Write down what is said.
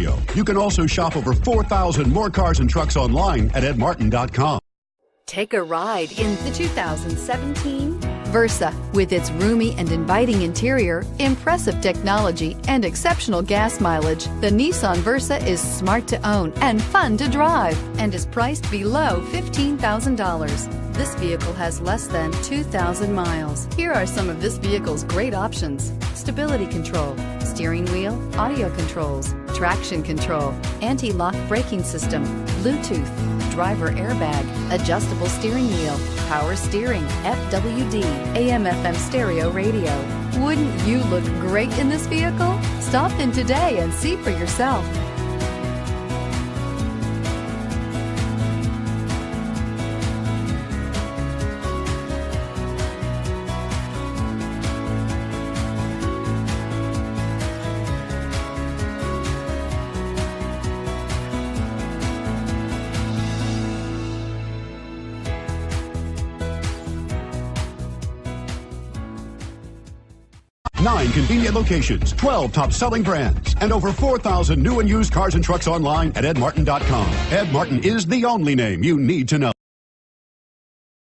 video. You can also shop over 4,000 more cars and trucks online at edmartin.com. Take a ride in the 2017 Versa. With its roomy and inviting interior, impressive technology, and exceptional gas mileage, the Nissan Versa is smart to own and fun to drive and is priced below $15,000. This vehicle has less than 2,000 miles. Here are some of this vehicle's great options: stability control, steering wheel audio controls, traction control, anti-lock braking system, Bluetooth, driver airbag, adjustable steering wheel, power steering, FWD, AM/FM stereo radio. Wouldn't you look great in this vehicle? Stop in today and see for yourself. Nine convenient locations, 12 top-selling brands, and over 4,000 new and used cars and trucks online at edmartin.com. Ed Martin is the only name you need to know.